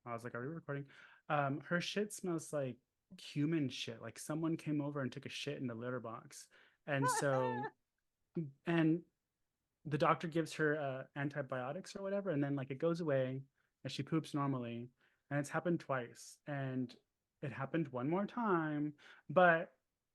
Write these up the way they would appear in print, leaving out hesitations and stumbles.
I was like, are we recording? Her shit smells like human shit. Like someone came over and took a shit in the litter box. And so, and the doctor gives her antibiotics or whatever, and then like it goes away and she poops normally. And it's happened twice. And it happened one more time, but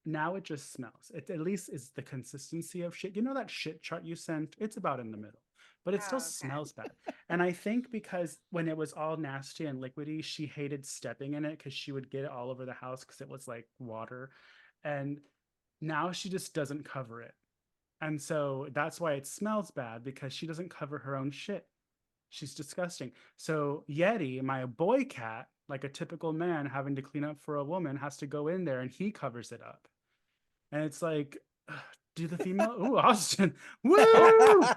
now it just smells. It at least is the consistency of shit. You know that shit chart you sent? It's about in the middle, but it still Oh, okay. smells bad. And I think because when it was all nasty and liquidy, she hated stepping in it because she would get it all over the house because it was like water. And now she just doesn't cover it. And so that's why it smells bad because she doesn't cover her own shit. She's disgusting. So Yeti, my boy cat, like a typical man having to clean up for a woman, has to go in there and he covers it up. And it's like, do the female? Ooh, Austin. Woo! Oh,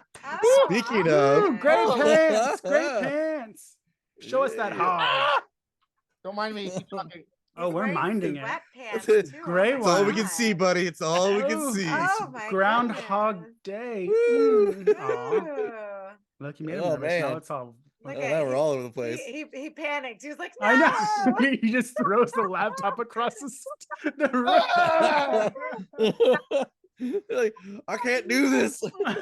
Speaking of, Woo! Great awesome. pants. Great pants. Show us that hog. Don't mind me. Keep talking. Oh, He's we're wearing minding it. sweatpants It's too. gray Oh it's my all we one. can see, God. buddy. It's all we can Oh, see. it's Oh my Groundhog goodness. Day. Woo! Aw. Ooh. Look, you made him Oh nervous. Now man. it's all. Look Oh, at now we're all over the place. he panicked. He was like, I know. no. He just throws the laptop across the room. Like, I can't do this. Well,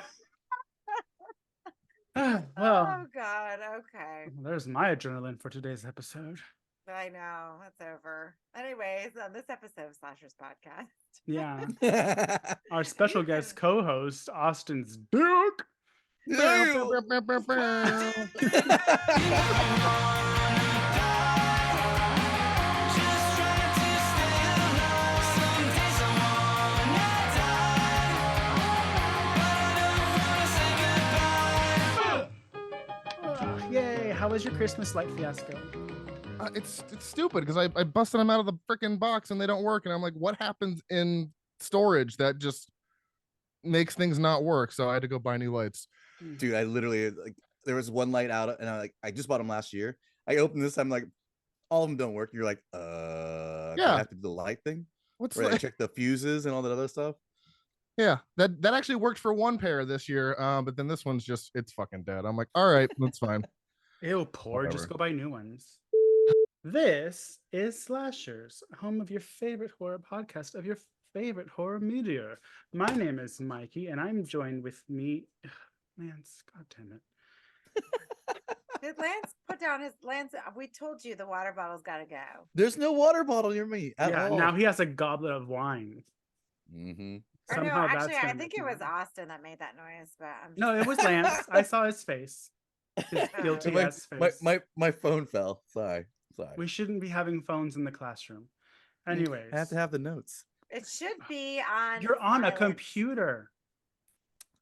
Oh God. Okay. there's my adrenaline for today's episode. I know. It's over. Anyways, on this episode of Slashers Podcast. Yeah. Our special You guest can- co-host, Austin's Duke. Damn. Yay. How was your Christmas light fiasco? It's stupid because I busted them out of the freaking box and they don't work, and I'm like, what happens in storage that just makes things not work? So I had to go buy new lights. Dude, I literally like there was one light out and I just bought them last year. I opened this, I'm like, all of them don't work. You're like, do I Yeah. have to do the light thing? What's Where I like, check the fuses and all that other stuff. yeah, that actually worked for one pair this year, but then this one's just it's fucking dead. I'm like, all right, that's fine. Ew, poor. Just Whatever. go buy new ones. This is Slashers, home of your favorite horror podcast of your favorite horror media. My name is Mikey, and I'm joined with me. Lance, god damn it. Did Lance put down his Lance? We told you the water bottle's got to go. There's no water bottle near me at Yeah, all. now he has a goblet of wine. Mm-hmm. Or no, Somehow actually, that's I gonna think make it was noise. Austin that made that noise, but I'm just No, it was Lance. I saw his face. His guilty my, ass face. my phone fell. Sorry. We shouldn't be having phones in the classroom. Anyways, I have to have the notes. It should be on. you're on a silent. computer.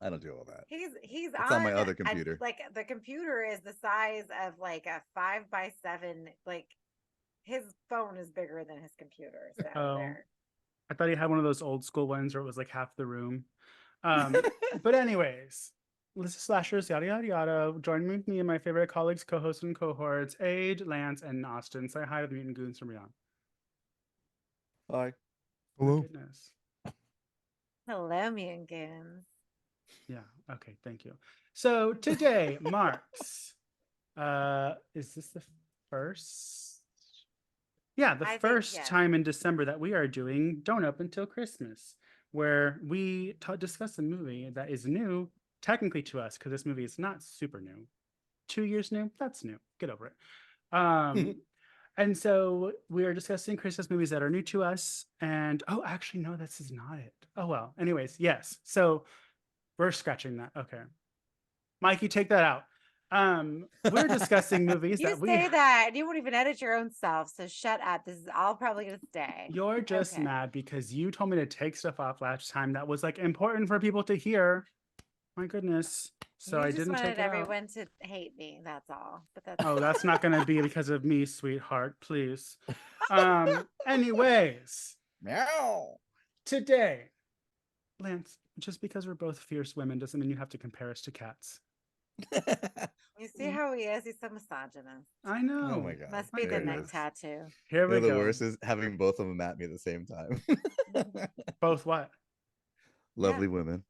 I don't do all that. He's It's on my other computer. like the computer is the size of like a 5x7. Like his phone is bigger than his computer. So Oh. there. I thought he had one of those old school ones where it was like half the room. But anyways, this is Slashers, yada yada yada. Join with me and my favorite colleagues, co-hosts, and cohorts, Ade, Lance, and Austin. Say hi to the mutant goons from beyond. Hi. My Hello. goodness. Hello, mutant goons. Yeah. Okay. Thank you. So today marks. Is this the first? Yeah, the I think, first yes. time in December that we are doing Don't Open Till Christmas, where we discuss a movie that is new, technically to us, because this movie is not super new. 2 years new? That's new. Get over it. And so we are discussing Christmas movies that are new to us. And oh, actually, no, this is not it. Oh well. Anyways, yes. So we're scratching that. Okay. Mikey, take that out. We're discussing movies You that we say that and you won't even edit your own self. So shut up. This is all probably gonna stay. You're just Okay. mad because you told me to take stuff off last time that was like important for people to hear. My goodness. So You I just didn't wanted take it out. everyone to hate me. That's all. But that's Oh, that's not gonna be because of me, sweetheart. Please. Anyways, Meow. today, Lance, just because we're both fierce women doesn't mean you have to compare us to cats. You see how he is? He's so misogynist. I know. Oh my god. Must be my the There it neck goodness. is. tattoo. Here we You know, the go. worst is having both of them at me at the same time. Both what? Lovely women.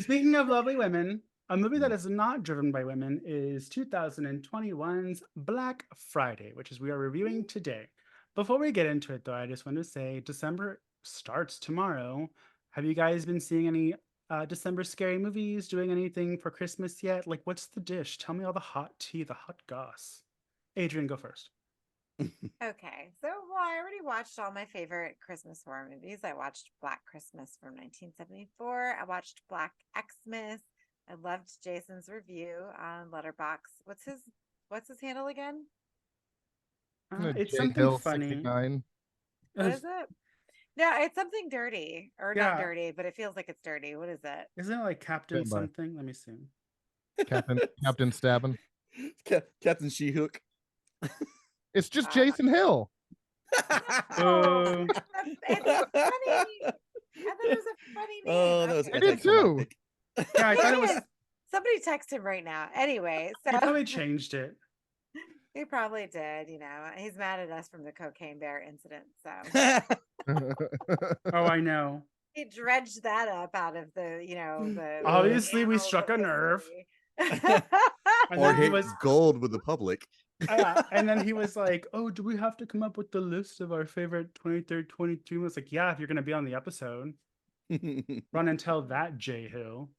Speaking of lovely women, A movie that Mm. is not driven by women is 2021's Black Friday, which is we are reviewing today. Before we get into it, though, I just want to say December starts tomorrow. Have you guys been seeing any December scary movies? Doing anything for Christmas yet? Like, what's the dish? Tell me all the hot tea, the hot goss. Adrian, go first. Okay, so well, I already watched all my favorite Christmas horror movies. I watched Black Christmas from 1974. I watched Black Xmas. I loved Jason's review on Letterbox. What's his handle again? It's J something Hill funny. 69. What is it? No, it's something dirty or not Yeah. dirty, but it feels like it's dirty. What is it? Isn't it like Captain Stand by. something? Let me see. Captain Stabbin. Captain She-Hook. It's just Uh, Jason Hill. Oh. It's funny. I thought it was a funny name. Oh, that was Okay. I did too. anticlimactic. Yeah, I thought it It was. is. Somebody text him right now. Anyway, He so probably changed it. he probably did. He's mad at us from the cocaine bear incident. So Oh, I know. he dredged that up out of the Obviously, we annals struck of a nerve. history. And Or then he hit was, gold with the public. and then he was like, "Oh, do we have to come up with the list of our favorite 23rd, 22?" I was like, "Yeah, if you're gonna be on the episode, run and tell that Jay Hill."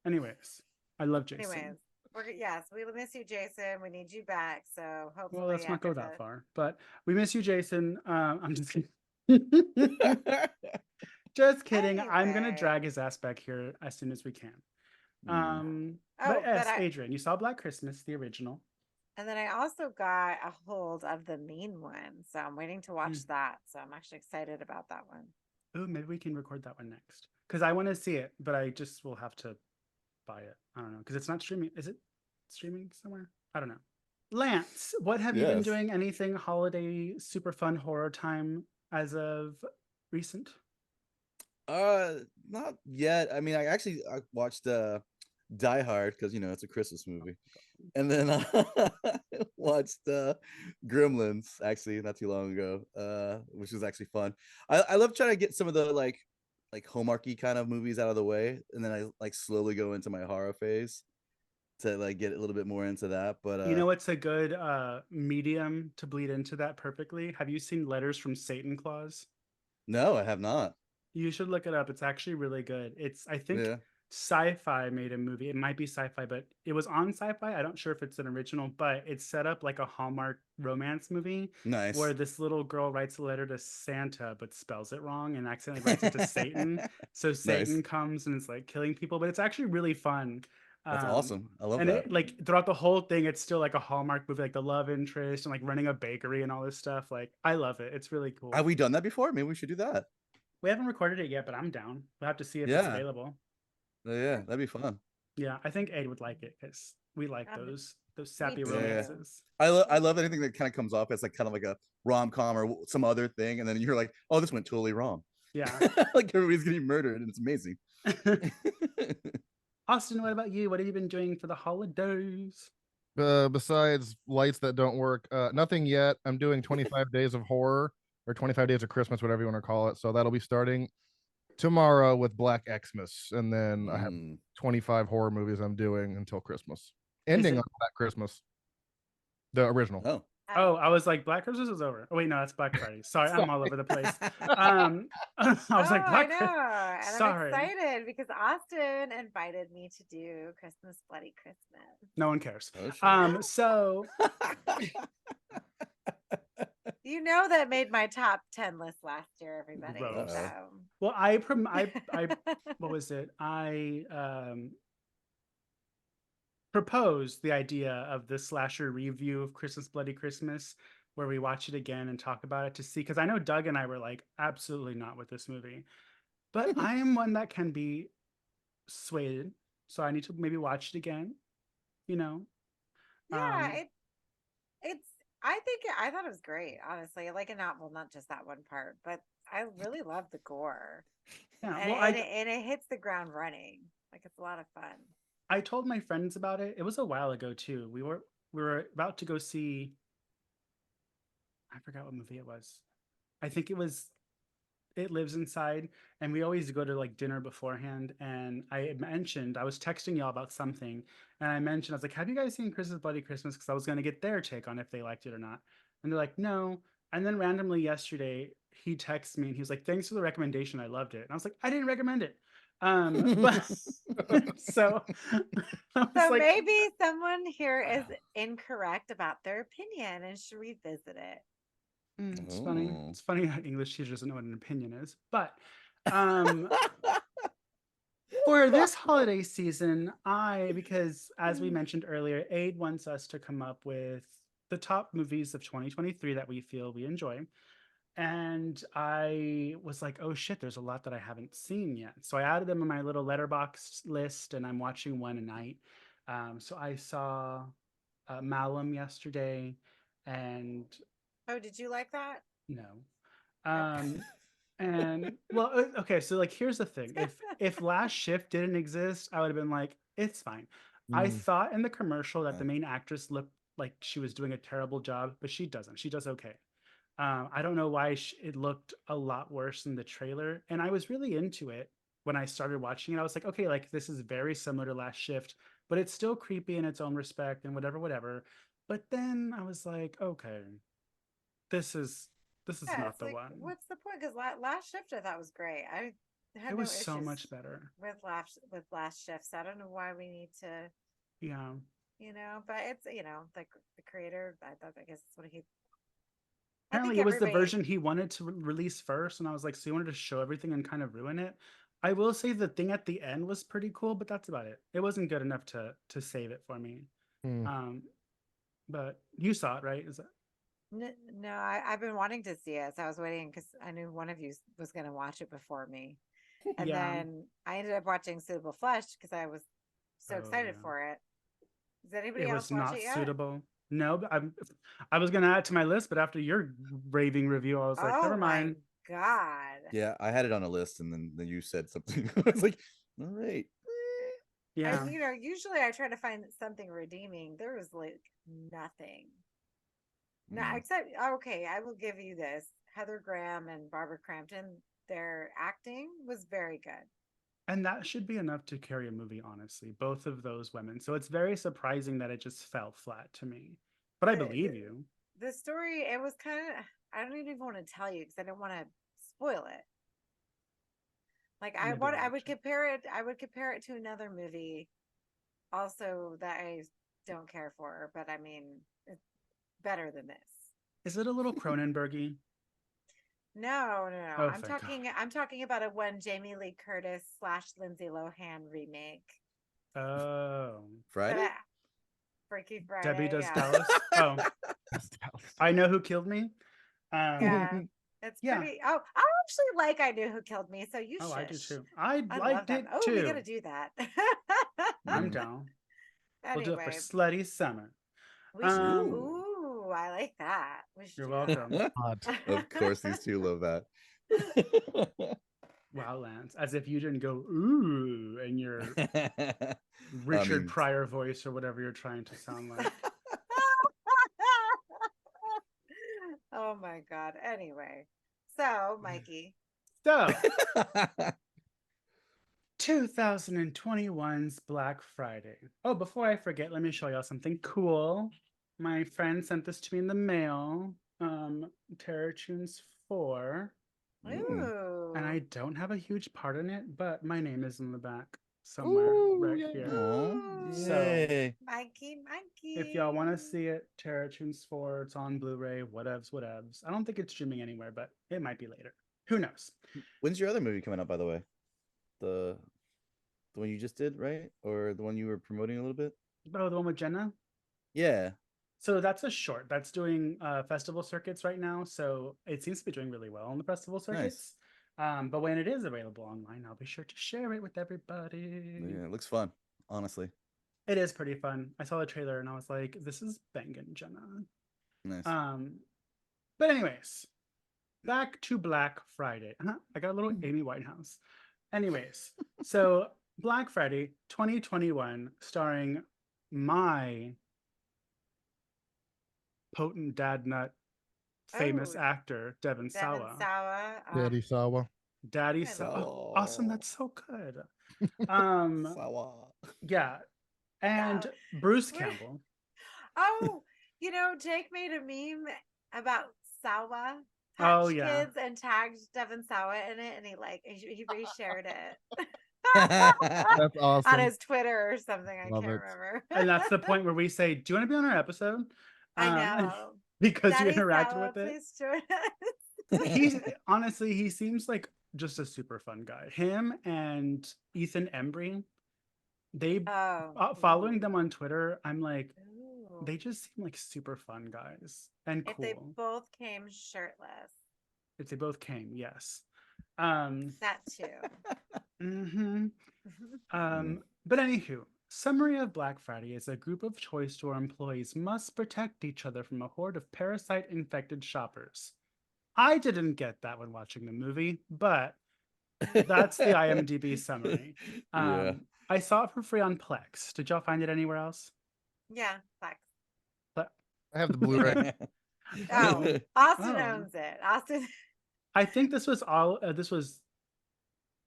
Anyways, I love Jason. Anyways, yes, we miss you, Jason. We need you back. So hopefully, Well, let's not go after that the- far, but we miss you, Jason. I'm just kidding. Just kidding. I'm gonna Anyway. drag his ass back here as soon as we can. Mm. But Oh, yes, but I Adrian, you saw Black Christmas, the original. and then I also got a hold of the mean one, so I'm waiting to watch that. So I'm actually excited about that one. Oh, maybe we can record that one next because I want to see it, but I just will have to buy it. I don't know because it's not streaming. Is it streaming somewhere? I don't know. Lance, what have you been Yes. doing? Anything holiday super fun horror time as of recent? Not yet. I mean, I watched Die Hard because it's a Christmas movie, and then watched Gremlins actually not too long ago, which was actually fun. I love trying to get some of the like Hallmarky kind of movies out of the way, and then I like slowly go into my horror phase to like get a little bit more into that. But You know what's a good medium to bleed into that perfectly? Have you seen Letters from Satan Claus? no, I have not. You should look it up. It's actually really good. I think Yeah. Sci-Fi made a movie. It might be Sci-Fi, but it was on Sci-Fi. I'm not sure if it's an original, but it's set up like a Hallmark romance movie Nice. where this little girl writes a letter to Santa but spells it wrong and accidentally writes it to Satan. So Satan comes and it's like killing people, but it's actually really fun. That's awesome. I love And that. it, like throughout the whole thing, it's still like a Hallmark movie, like the love interest and like running a bakery and all this stuff. Like I love it. It's really cool. Have we done that before? Maybe we should do that. We haven't recorded it yet, but I'm down. We'll have to see if it's Yeah. available. Yeah, that'd be fun. Yeah, I think Aid would like it because we like those sappy too. romances. I love anything that kind of comes off as like kind of like a rom-com or some other thing, and then you're like, oh, this went totally wrong. Yeah. Like everybody's getting murdered, and it's amazing. Austin, what about you? What have you been doing for the holidays? Besides lights that don't work, nothing yet. I'm doing 25 days of horror or 25 days of Christmas, whatever you want to call it. So that'll be starting tomorrow with Black Xmas, and then I have 25 horror movies I'm doing until Christmas, ending on Black Christmas, the original. Oh, I was like, Black Christmas is over. Oh, wait, no, that's Black Friday. Sorry, I'm all over the place. I was like, Black I know. And Sorry. I'm excited because Austin invited me to do Christmas Bloody Christmas. No one cares. Oh, sure. So You know that made my top 10 list last year, everybody. Gross. So. well, what was it? I proposed the idea of the slasher review of Christmas Bloody Christmas, where we watch it again and talk about it to see, because I know Doug and I were like, absolutely not with this movie. But I am one that can be swayed. So I need to maybe watch it again, you know? Yeah, I thought it was great, honestly. Like, not just that one part, but I really love the gore. Yeah, And, well, and it hits the ground running. Like, it's a lot of fun. I told my friends about it. It was a while ago too. We were about to go see, I forgot what movie it was. I think it it lives inside, and we always go to like dinner beforehand. And I mentioned I was texting y'all about something, and I mentioned I was like, "Have you guys seen Chris's Bloody Christmas?" Because I was gonna get their take on if they liked it or not. And they're like, "No." And then randomly yesterday, he texted me and he was like, "Thanks for the recommendation. I loved it." And I was like, "I didn't recommend it." But so I was So like, maybe someone here is incorrect about their opinion and should revisit it. It's funny. Oh. It's funny how English teacher doesn't know what an opinion is. But um, for this holiday season, because as we mentioned earlier, Aid wants us to come up with the top movies of 2023 that we feel we enjoy. And I was like, oh shit, there's a lot that I haven't seen yet. So I added them in my little letterbox list, and I'm watching one a night. So I saw Malum yesterday, and Oh, did you like that? no. Okay. Um, and well, okay, so like here's the thing. If Last Shift didn't exist, I would have been like, it's fine. I Mm. thought in the commercial that the main actress looked like she was doing a terrible job, but she doesn't. She does okay. I don't know why it looked a lot worse in the trailer, and I was really into it when I started watching it. I was like, okay, like this is very similar to Last Shift, but it's still creepy in its own respect and whatever, whatever. But then I was like, okay, this is this is Yeah, not it's the like, one. what's the point? Because last shift I thought was great. I had It no was so issues much better. with last shifts. I don't know why we need to, Yeah. but it's like the creator. I guess that's what he. I think Apparently, it was the everybody. version he wanted to release first, and I was like, so you wanted to show everything and kind of ruin it? I will say the thing at the end was pretty cool, but that's about it. It wasn't good enough to save it for me. Mm. Um, but you saw it, right? Is that No, I've been wanting to see it, so I was waiting because I knew one of you was going to watch it before me, and yeah. then I ended up watching Suitable Flesh because I was so Oh excited yeah. for it. Does anybody It else was watch not it yet? suitable. No, but I was gonna add it to my list, but after your raving review, I was like, Oh never my mind. god! Yeah, I had it on a list, and then you said something. I was like, all right. Yeah. Usually I try to find something redeeming. There was like nothing. No, Mm. except okay, I will give you this. Heather Graham and Barbara Crampton, their acting was very good. And that should be enough to carry a movie, honestly, both of those women. So it's very surprising that it just fell flat to me. But I The believe you. the story, it was kind of, I don't even want to tell you because I don't want to spoil it. Like Maybe I'll I watch would it. compare it to another movie also that I don't care for, but I mean, it's better than this. Is it a little Cronenbergy? No, no, no. Oh, thank God. I'm talking about a one Jamie Lee Curtis / Lindsay Lohan remake. Oh. But Friday? Freaky Debbie Friday, Does yeah. Dallas? Oh, I Know Who Killed Me? Yeah. It's Yeah. pretty. Oh, I actually like I Knew Who Killed Me, so you Oh, I do shush. too. I I love liked that. it Oh, we got too. to do that. I'm Mm. down. We'll do it for Anyway, Slutty Summer. we should. Um, Ooh. Ooh, I like that. We should you're do welcome. Hot. Of course, these two love that. Wow, Lance. As if you didn't go, ooh, in your I Richard mean, Pryor voice or whatever you're trying to sound like. Oh my God. Anyway, so Mikey, So, 2021's Black Friday. Oh, before I forget, let me show y'all something cool. My friend sent this to me in the mail. Terror Tunes 4. mm. And I ooh, don't have a huge part in it, but my name is in the back somewhere Ooh, right yeah. here. Aw, So yay. if y'all want to Mikey. see it, Terror Tunes 4, it's on Blu-ray, whatevs, whatevs. I don't think it's streaming anywhere, but it might be later. Who knows? When's your other movie coming out, by the way? The the one you just did, right? Or the one you were promoting a little bit? Oh, the one with Jenna? Yeah. So that's a short. That's doing festival circuits right now. So it seems to be doing really well on the festival Nice. circuits. But when it is available online, I'll be sure to share it with everybody. Yeah, it looks fun, honestly. It is pretty fun. I saw the trailer and I was like, this is banging, Jenna. Nice. Um, but anyways, back to Black Friday. I got a little Amy Winehouse. Anyways, so Black Friday 2021, starring my potent dad nut famous Oh, actor Devon Devon Sawa. Sawa. Daddy Sawa. Daddy I Sawa. love Oh, awesome. Sawa. That's so good. Um, Sawa. yeah. And Sawa. Bruce We're- Campbell. Oh, Jake made a meme about Sawa Oh, Patch yeah. Kids and tagged Devon Sawa in it, and he reshared it That's on awesome. his Twitter or something. I Love can't it. remember. And that's the point where we say, do you want to be on our episode? I know. Because you Daddy interacted Sawa, with it. please join us. He's honestly, he seems like just a super fun guy. Him and Ethan Embry, they following Ooh. them on Twitter, I'm like, Ooh. they just seem like super fun guys and If cool. they both came shirtless, If they both came, yes. that too. But anywho, summary of Black Friday is a group of toy store employees must protect each other from a horde of parasite-infected shoppers. I didn't get that when watching the movie, but that's the IMDb summary. Yeah. I saw it for free on Plex. Did y'all find it anywhere else? Yeah, Plex. I have the Blu-ray. Oh, Austin Oh. owns it. Austin. I think this was this was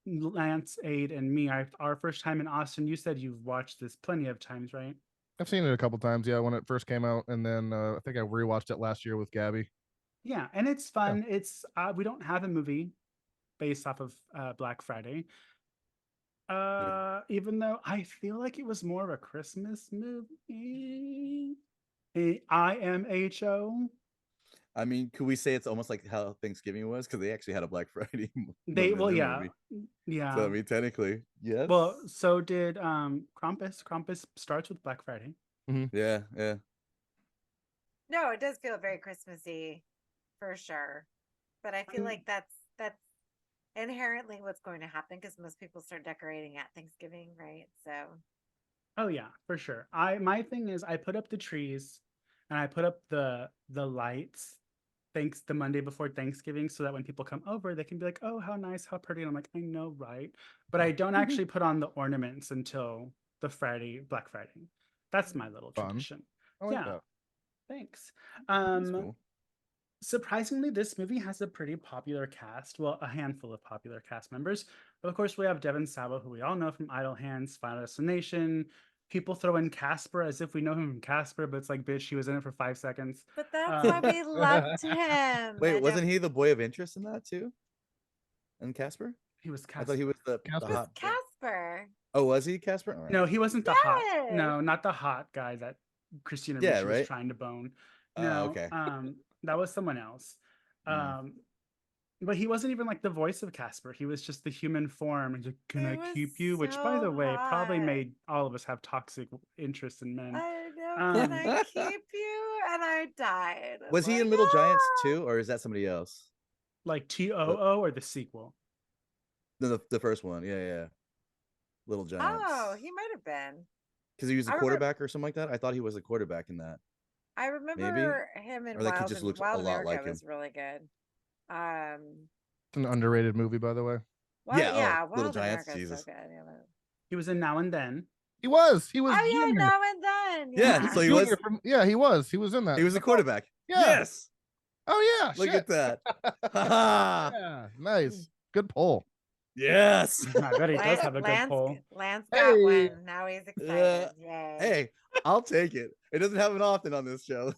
Lance, Aid, and me. Our first time in Austin. You said you've watched this plenty of times, right? I've seen it a couple times, yeah, when it first came out, and then I think I rewatched it last year with Gabby. Yeah, and it's fun. It's we don't have a movie based off of Black Friday. Even though I feel like it was more of a Christmas movie. IMHO. I mean, could we say it's almost like how Thanksgiving was? Because they actually had a Black Friday They moment in their movie. yeah. So I mean, technically, yes. Well, so did Krampus. Krampus starts with Black Friday. Yeah. No, it does feel very Christmassy, for sure. But I feel like that's inherently what's going to happen because most people start decorating at Thanksgiving, right? So. Oh yeah, for sure. My thing is I put up the trees and I put up the lights the Monday before Thanksgiving so that when people come over they can be like, "Oh, how nice, how pretty." And I'm like, "I know, right?" But I don't actually put on the ornaments until the Black Friday. That's my little Fun. tradition. I like that. Thanks. That's cool. Surprisingly, this movie has a pretty popular cast. Well, a handful of popular cast members. But of course, we have Devon Sawa, who we all know from Idle Hands, Final Destination. People throw in Casper as if we know him from Casper, but it's like, bitch, he was in it for 5 seconds. But that's why we loved him. Wait, wasn't he the boy of interest in that too? And Casper? He was I thought he was the Casper? hot. Casper. Oh, was he Casper? All right. No, he wasn't the hot. Yes. No, not the hot guy that Christina Yeah, Ricci was right? trying to bone. No, okay. that was someone else. But he wasn't even like the voice of Casper. He was just the human form. He's like, "Can I keep you?" Which, by the so way, probably hot. made all of us have toxic interest in men. I know. Can I keep you? And I died. I'm Was he in like, Little Giants "Ah!" too, or is that somebody else? Like TOO or the sequel? The first one, yeah. Little Giants. Oh, he might have been. Because he was a I remember- quarterback or something like that. I thought he was a quarterback in that. I remember him in Or that kid Wild, just looks a Wild lot America like him. was really good. It's an underrated movie, by the way. Well, Yeah, yeah, Little Wild Giants, America is so Jesus. good. Yeah, He was in Now and Then. He was. oh yeah, Junior. now and then. Yeah, so he was. Junior yeah, he was. He was in that. He was a quarterback. Yeah. Yes. Oh yeah. Look shit. at that. Ha Yeah. Nice. Good pull. Yes. I bet he does have a good pull. Lance got Hey. one. Now he's excited. Yay. Hey, I'll take it. It doesn't happen often on this show.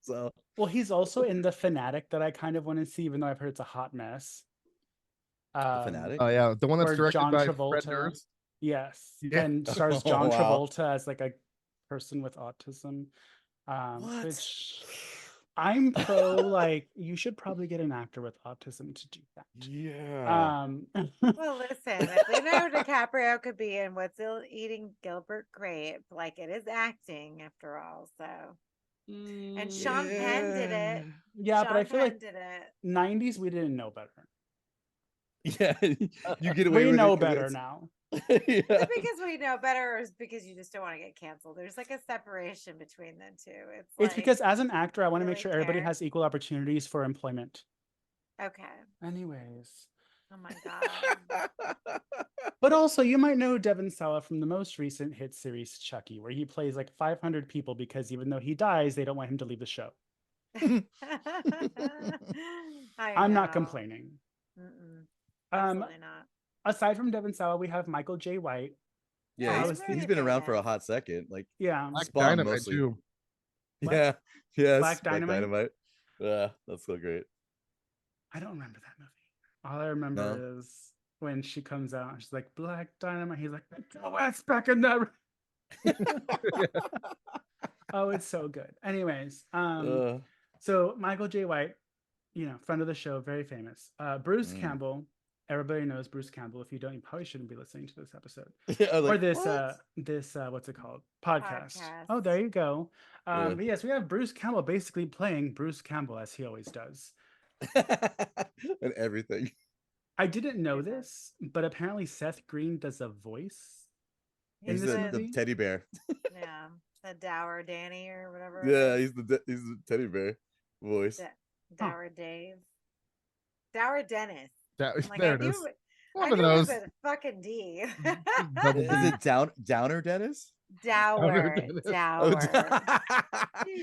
So Well, he's also in The Fanatic that I kind of want to see, even though I've heard it's a hot mess. Fanatic. Oh yeah, the one that's Where directed John by Travolta. Fred Durst. Yes. Yeah. And stars Oh, John wow. Travolta as like a person with autism. What? Which I'm pro, like, you should probably get an actor with autism to do that. Yeah. Well, listen, if we know DiCaprio could be in What's Eating Gilbert Grape, like it is acting after all. So, and Sean Penn did it. Yeah, but I Sean feel Penn like did it. 90s we didn't know better. Yeah. You get away We with know it 'cause better it's- now. Is Yeah. it because we know better, or is it because you just don't want to get canceled? There's like a separation between the two. It's It's like, because as an actor, I want to make really sure everybody care. has equal opportunities for employment. okay. Anyways. Oh my god. But also, you might know Devon Sawa from the most recent hit series Chucky, where he plays like 500 people because even though he dies, they don't want him to leave the show. I'm not know. complaining. Mm-mm, Um, absolutely not. aside from Devon Sawa, we have Michael J. White. Yeah, I Yeah, was he's really been around for a famous. hot second. Like Yeah, Black Spawn Dynamite mostly. too. What? Yeah. Yes. Black Dynamite. Yeah, that's so great. I don't remember that movie. All I remember No. is when she comes out, she's like Black Dynamite. He's like, go ass back in that. Oh, it's so good. Anyways, Uh, so Michael J. White, friend of the show, very famous. Bruce mm. Campbell. Everybody knows Bruce Campbell. If you don't, you probably shouldn't be listening to this episode Yeah, I was or like, this what? what's it called, podcast. Podcast. Oh, there you go. Yeah. But yes, we have Bruce Campbell basically playing Bruce Campbell as he always does. And everything. I didn't know Amazing. this, but apparently Seth Green does a voice in He's this the movie. teddy bear. Yeah, the Dour Danny or whatever. Yeah, it is. he's the teddy bear voice. Dour Dave. Dour Dennis. That, I'm like, there I it knew, is. I One of knew it was those. a fucking D. Double Is it Downer Dennis? Dour, Dennis. Oh, Dour.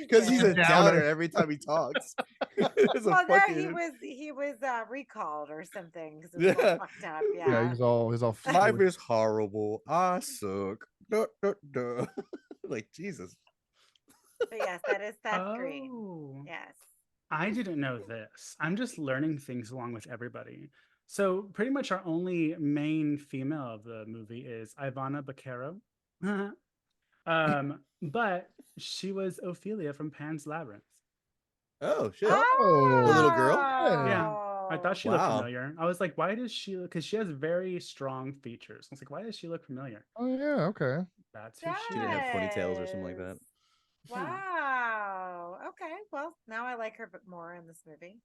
because he's a Downer. downer every time he talks. It's a Well, there fucking he was recalled or something because it was all yeah. fucked up. Yeah, Yeah. he's all Life is horrible. I suck. Duh, duh, duh. Like Jesus. But yes, that is Seth Green. Oh, Yes. I didn't know this. I'm just learning things along with everybody. So pretty much our only main female of the movie is Ivana Baquero. But she was Ophelia from Pan's Labyrinth. Oh shit. Oh, The little girl? Yeah, I thought she looked Wow. familiar. I was like, why does she look? Because she has very strong features. I was like, why does she look familiar? oh yeah, okay. That's who She she didn't is. have ponytails or something like that. Yeah. Wow. Okay. Well, now I like her more in this movie.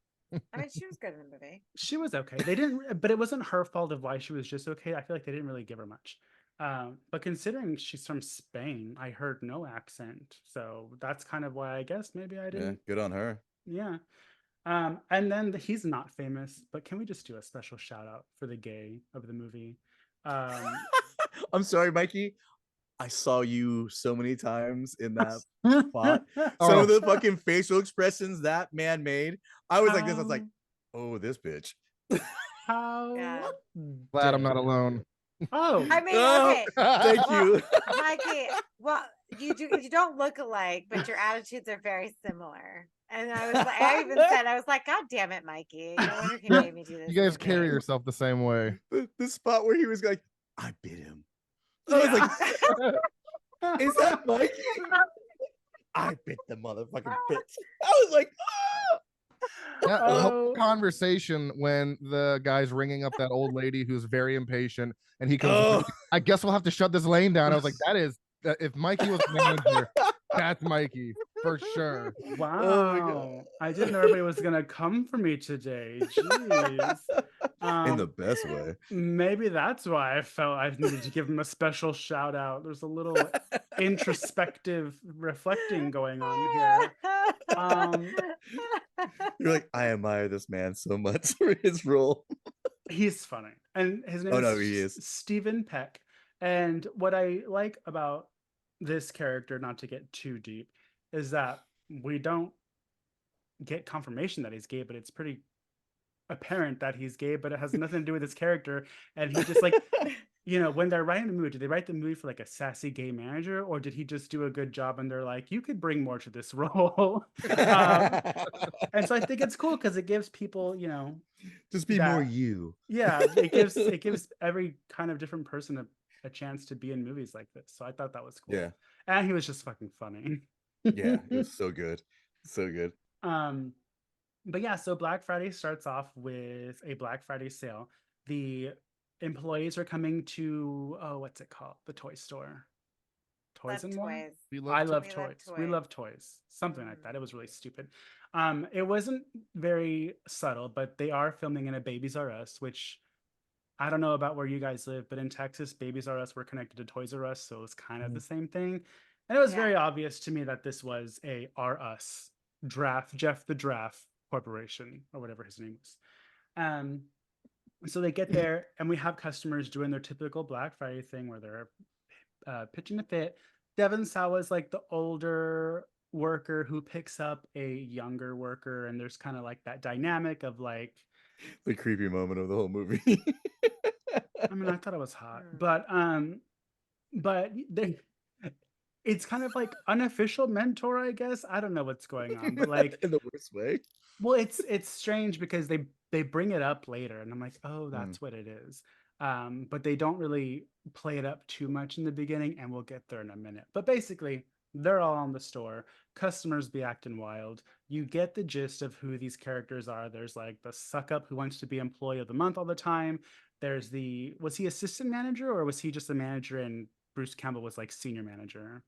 I mean, she was good in the movie. She was okay. They didn't, but it wasn't her fault of why she was just okay. I feel like they didn't really give her much. But considering she's from Spain, I heard no accent, so that's kind of why I guess maybe I Yeah, didn't. good on her. Yeah. And then he's not famous, but can we just do a special shout out for the gay of the movie? I'm sorry, Mikey. I saw you so many times in that spot. Some of the fucking facial expressions that man made. I was like this. I was like, oh, this bitch. How? Yeah. Glad I'm not dare alone. Oh, I mean, Oh, okay. thank you. Mikey, well, you don't look alike, but your attitudes are very similar. And I was like, I even said, I was like, God damn it, Mikey. No wonder he made me do this. You guys to me." carry yourself the same way. The spot where he was like, I bit him. I was like, is that Mikey? I bit the motherfucking bitch. I was like, oh. Yeah, the whole Oh. conversation when the guy's ringing up that old lady who's very impatient, and he comes. Oh. I guess we'll have to shut this lane down. I was like, if Mikey was the manager, that's Mikey for sure. Wow. I didn't know everybody was gonna come for me today. Jeez. In the best way. Maybe that's why I felt I needed to give him a special shout out. There's a little introspective reflecting going on here. You're like, I admire this man so much for his role. He's funny. And his name Oh, is no, he is. Stephen Peck. And what I like about this character, not to get too deep, is that we don't get confirmation that he's gay, but it's pretty apparent that he's gay, but it has nothing to do with his character. And he just like, when they're writing the movie, did they write the movie for like a sassy gay manager, or did he just do a good job and they're like, you could bring more to this role? And so I think it's cool because it gives people, just be more you. yeah, it gives every kind of different person a chance to be in movies like this. So I thought that was cool. Yeah. And he was just fucking funny. Yeah, it was so good. So good. But yeah, so Black Friday starts off with a Black Friday sale. The employees are coming to, what's it called? The toy store. Toys and More? Toys. I love We toys. love We toys. love toys. Something like that. It was really stupid. It wasn't very subtle, but they are filming in a Babies R Us, which I don't know about where you guys live, but in Texas, Babies R Us were connected to Toys R Us, so it was kind of the same thing. And it was very obvious to me that this was a R Us Jeff the Draft Corporation, or whatever his name was. So they get there, and we have customers doing their typical Black Friday thing where they're pitching a fit. Devon Sawa is like the older worker who picks up a younger worker, and there's kind of like that dynamic of like, The creepy moment of the whole movie. I mean, I thought it was hot, Hmm. but they, it's kind of like unofficial mentor, I guess. I don't know what's going on, but like, In the worst way. well, it's strange because they bring it up later, and I'm like, oh, Mm. that's what it is. But they don't really play it up too much in the beginning, and we'll get there in a minute. But basically, they're all in the store. Customers be acting wild. You get the gist of who these characters are. There's like the suck up who wants to be employee of the month all the time. There's the was he assistant manager or was he just a manager and Bruce Campbell was like senior manager,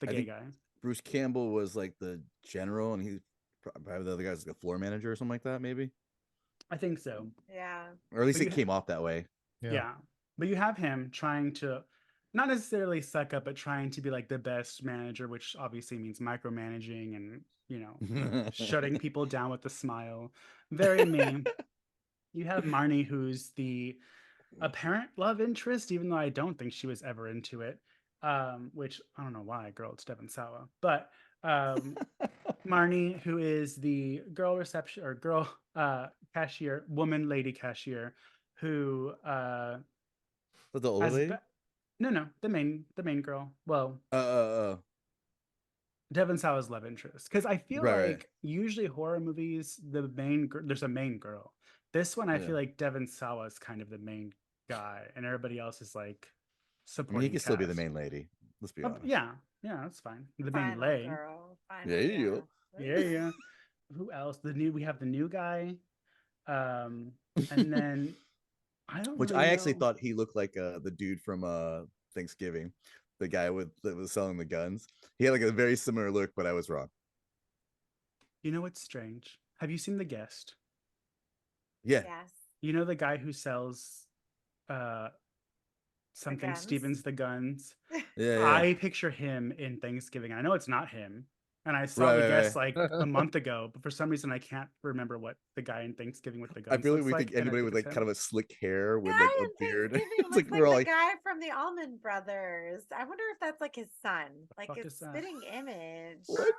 the I gay think guy. Bruce Campbell was like the general, and he probably the other guy's like a floor manager or something like that, maybe. I think so. Yeah. Or at least But it came off that way. yeah. But you have him trying to not necessarily suck up, but trying to be like the best manager, which obviously means micromanaging and, shutting people down with a smile. Very me. You have Marnie, who's the apparent love interest, even though I don't think she was ever into it. Which I don't know why, girl, it's Devon Sawa. But Marnie, who is the girl reception or girl cashier, woman lady cashier, who Was the older has lady? no, the main girl. Well, Uh, Devon Sawa's love interest. Because I feel right. like usually horror movies, there's a main girl. This one, I Yeah. feel like Devon Sawa is kind of the main guy, and everybody else is like I mean, he supporting can still be the cast. main lady. Let's be honest. Yeah, that's fine. The main Final lay. girl. Final. Yeah, Yeah. yeah. Yeah. Who else? We have the new guy. Um, and then I don't Which really I actually know. thought he looked like the dude from Thanksgiving, the guy that was selling the guns. He had like a very similar look, but I was wrong. You know what's strange? Have you seen The Guest? Yeah, Yes. You know the guy who sells uh something guns. Stevens the guns? yeah. I picture him in Thanksgiving. I know it's not him. And I saw Right, The right, Guest right. like a month ago, but for some reason I can't remember what the guy in Thanksgiving with the I guns feel like looks we like. think And I anybody think with it's like kind him. of a slick hair with Guy like a in beard. Thanksgiving It's looks like like we're all the like, guy from the Almond Brothers. I wonder if that's like his son. Like fuck it's is that? spitting image. what?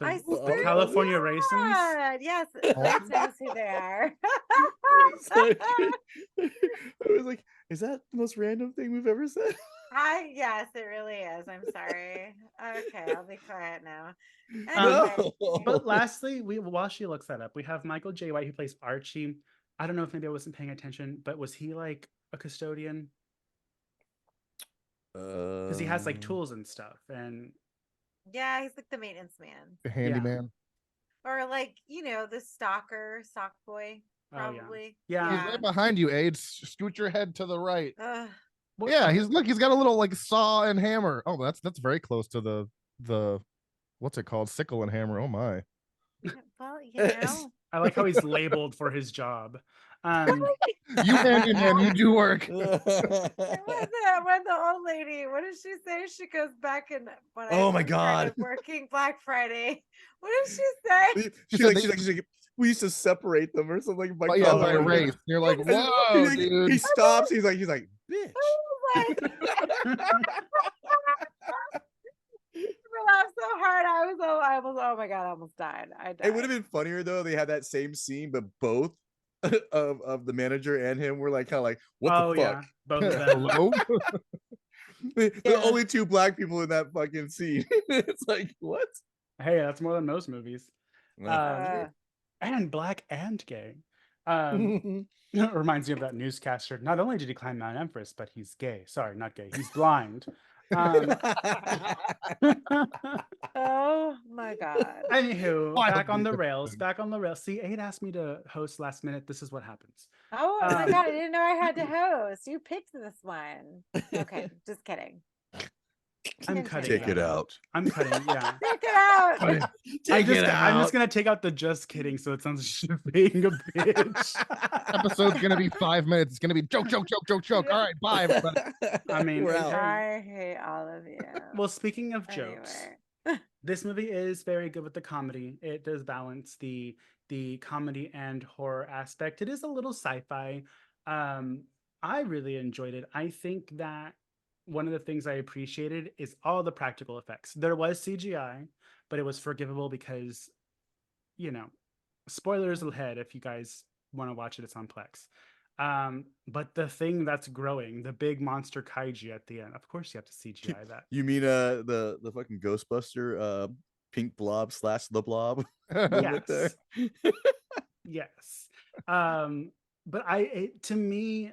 I The Almond swear to California Brothers? raisins? God. Yes, Lance knows who they are. It's like, I was like, is that the most random thing we've ever said? Yes, it really is. I'm sorry. Okay, I'll be quiet now. Um, Anyway, But lastly, while she looks that up, we have Michael J. White who plays Archie. I don't know if maybe I wasn't paying attention, but was he like a custodian? Because he has like Um, tools and stuff. And yeah, he's like the maintenance man. The yeah. handyman. Or like, the stalker, sock boy, Oh, yeah. probably. Yeah. He's right behind you, Aid. Scoot your head to the right. Ugh. What- Yeah, he's got a little like saw and hammer. Oh, that's very close to the what's it called? Sickle and hammer. Oh my. Well, I like how he's labeled for his job. Um, You handyman, you do work. when the old lady, what did she say? She goes back and when Oh my I started God. working Black Friday. What did she say? she's like, we used to separate them or something by Yeah, by color. race. You're like, And whoa, dude. he stops. He's like, bitch. I was like, I laughed so hard. Oh my God, I almost died. I died. It would have been funnier though. They had that same scene, but both of the manager and him were like kind of like, what oh, the yeah. fuck? Both of them. Hello? The Yeah. only two black people in that fucking scene. It's like, what? Hey, that's more than most movies. Uh, And black and gay. It reminds me of that newscaster. Not only did he climb Mount Everest, but he's gay. Sorry, not gay. He's blind. oh my God. Anywho, Wildly back on the rails. confusing. Back on the rails. See, Aid asked me to host last minute. This is what happens. Oh my Um, God, I didn't know I had to host. You picked this one. Okay, just kidding. I'm cutting Take that it out. I'm cutting. Yeah. Take it out. I'm just gonna take out the just kidding, so it sounds like she's being a bitch. Episode's gonna be 5 minutes. It's gonna be joke. All right, bye, everybody. I mean, we're hey, out. I hate all of you. Well, speaking of jokes, Anyway. this movie is very good with the comedy. It does balance the comedy and horror aspect. It is a little sci-fi. I really enjoyed it. I think that one of the things I appreciated is all the practical effects. There was CGI, but it was forgivable because, you know, spoilers ahead if you guys want to watch it, it's on Plex. But the thing that's growing, the big monster kaiju at the end, of course you have to CGI that. You mean the fucking Ghostbuster pink blob slash the blob moment there? Yes. Yes. But to me,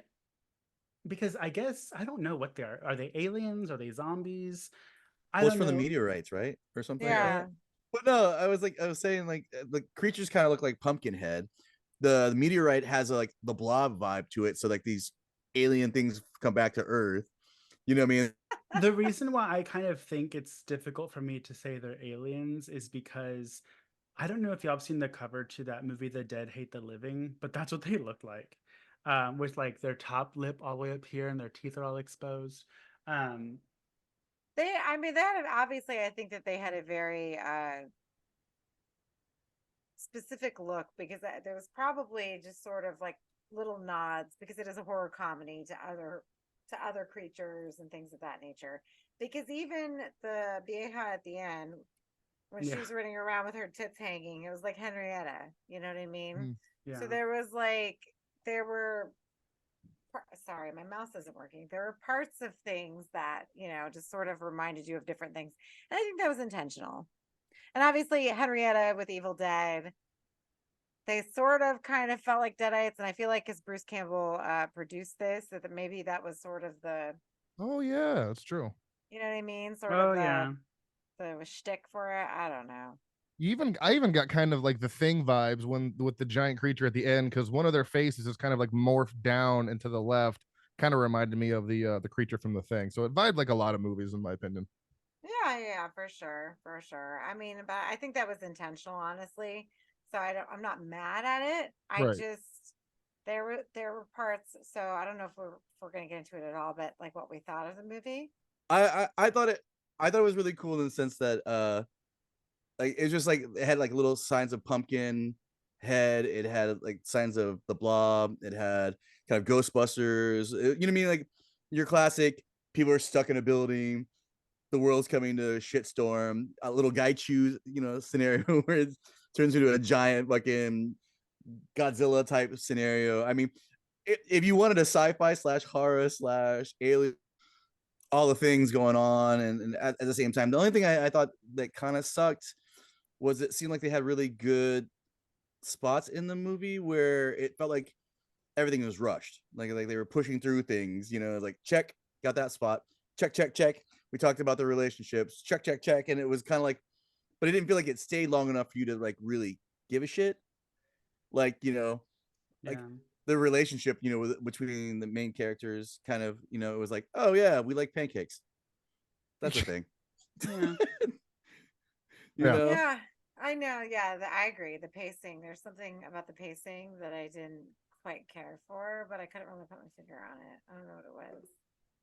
because I guess I don't know what they are. Are they aliens? Are they zombies? I Well, it's don't from the know. meteorites, right, or something like Yeah. that. But no, I was saying like the creatures kind of look like Pumpkinhead. The meteorite has like the blob vibe to it, so like these alien things come back to Earth. You know what I mean? The reason why I kind of think it's difficult for me to say they're aliens is because I don't know if y'all have seen the cover to that movie, The Dead Hate the Living, but that's what they look like. With like their top lip all the way up here and their teeth are all exposed. Um, I mean, they had obviously, I think that they had a very specific look because there was probably just sort of like little nods because it is a horror comedy to other creatures and things of that nature. Because even the vieja at the end, when she yeah, was running around with her tits hanging, it was like Henrietta. You know what I mean? Mm. So yeah, there were sorry, my mouse isn't working. There were parts of things that, just sort of reminded you of different things. And I think that was intentional. And obviously, Henrietta with Evil Dead, they sort of kind of felt like Deadites. And I feel like as Bruce Campbell produced this, that maybe that was sort of Oh yeah, that's true. you know what I mean? Sort of oh yeah, the shtick for it. I don't know. I even got kind of like the Thing vibes when with the giant creature at the end, because one of their faces is kind of like morphed down and to the left, kind of reminded me of the creature from the Thing. So it vibed like a lot of movies, in my opinion. Yeah, yeah, for sure, for sure. I mean, but I think that was intentional, honestly. So I'm not mad at it. I Right. just there were parts. So I don't know if we're gonna get into it at all, but like what we thought of the movie. I thought it was really cool in the sense that like it's just like it had like little signs of pumpkin head, it had like signs of the blob, it had kind of Ghostbusters, you know what I mean, like your classic people are stuck in a building, the world's coming to a shitstorm, a little guy choose, scenario where it turns into a giant fucking Godzilla type scenario. I mean, if you wanted a sci-fi slash horror slash alien, all the things going on, and at the same time, the only thing I thought that kind of sucked was it seemed like they had really good spots in the movie where it felt like everything was rushed, like they were pushing through things, like check, got that spot, check, check, check. We talked about the relationships, check, check, check, and it was kind of like, but it didn't feel like it stayed long enough for you to like really give a shit, like like yeah, the relationship, between the main characters, kind of, it was like, oh yeah, we like pancakes. That's a thing. yeah. you Yeah. know Yeah, I know. Yeah, I agree. The pacing. There's something about the pacing that I didn't quite care for, but I couldn't really put my finger on it. I don't know what it was.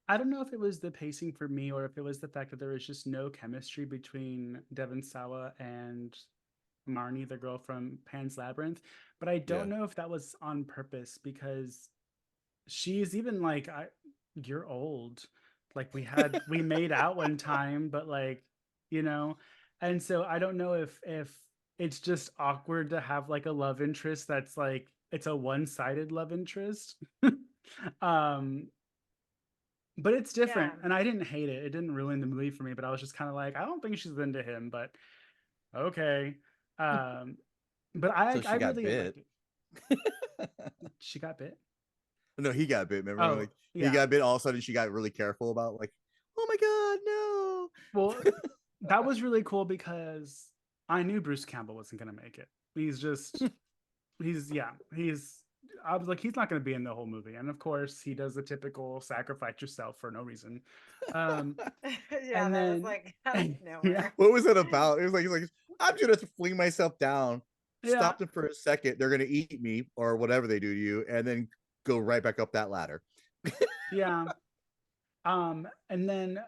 I don't know if it was the pacing for me or if it was the fact that there was just no chemistry between Devon Sawa and Marnie, the girl from Pan's Labyrinth. But I yeah. don't know if that was on purpose because she's even like, you're old. Like we made out one time, but like, you know, and so I don't know if it's just awkward to have like a love interest that's like it's a one-sided love interest. um but it's Yeah. different and I didn't hate it. It didn't ruin the movie for me, but I was just kind of like, I don't think she's into him, but okay. Um but So I she got really bit. liked it. She got bit. No, he got bit. Remember, Oh, like he yeah. got bit. All of a sudden, she got really careful about like, oh my god, Well, no. that was really cool because I knew Bruce Campbell wasn't going to make it. He's I was like, he's not going to be in the whole movie. And of course, he does the typical sacrifice yourself for no reason. Um, Yeah, and that was then, like out of yeah, nowhere. What was it about? It was like he's like, I'm just gonna fling myself down, yeah, stop them for a second. They're gonna eat me or whatever they do to you, and then go right back up that ladder. yeah. And then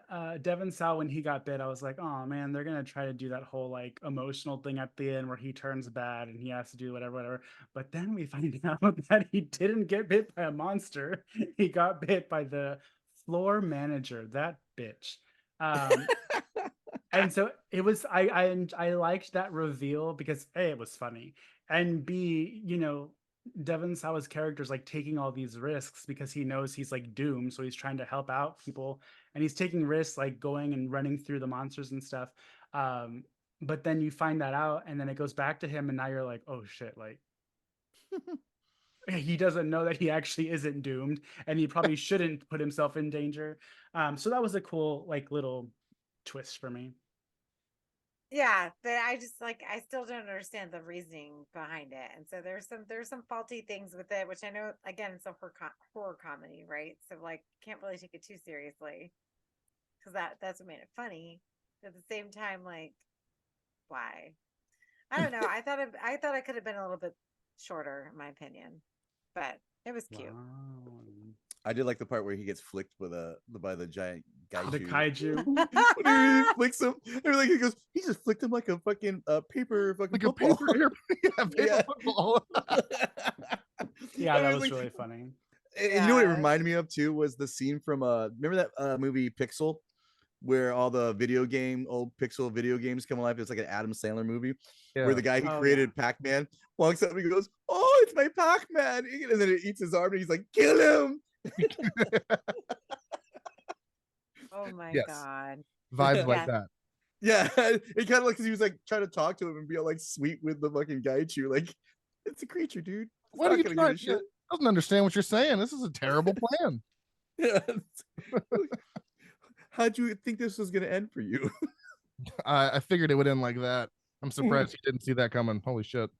Devon Sawa, when he got bit, I was like, oh man, they're gonna try to do that whole like emotional thing at the end where he turns bad and he has to do whatever, whatever. But then we find out that he didn't get bit by a monster. He got bit by the floor manager, that bitch. Um, and so it was I liked that reveal because A, it was funny, and B, Devon Sawa's character is like taking all these risks because he knows he's like doomed, so he's trying to help out people, and he's taking risks like going and running through the monsters and stuff. Um, but then you find that out, and then it goes back to him, and now you're like, oh shit, like he doesn't know that he actually isn't doomed, and he probably shouldn't put himself in danger. So that was a cool like little twist for me. Yeah, but I just like I still don't understand the reasoning behind it, and so there's some faulty things with it, which I know again it's a horror comedy, right? So like can't really take it too seriously because that's what made it funny. But at the same time, like why? I don't know. I thought it could have been a little bit shorter, in my opinion, but it was cute. Wow. I did like the part where he gets flicked by the giant The kaiju. kaiju. When he flicks him, and like he goes, he just flicked him like a fucking paper fucking Like football. a paper, yeah, paper Yeah. football. Yeah, I that mean, was like, really funny. and you know what it Yeah. reminded me of too was the scene from remember that movie Pixel, where all the old Pixel video games come alive. It's like an Adam Sandler movie where the guy who Oh, created Pac-Man walks up and he goes, "Oh, it's my Pac-Man," and then it eats his arm and he's like, "Kill him." Oh my Yes. God. Vibes like Yeah. that. Yeah, it kind of like, because he was like trying to talk to him and be all like sweet with the fucking Gaichu, like, it's a creature, dude. It's What are not you gonna trying? give a shit. Doesn't understand what you're saying. This is a terrible plan. Yeah. How'd you think this was gonna end for you? I figured it would end like that. I'm surprised you didn't see that coming. Holy shit.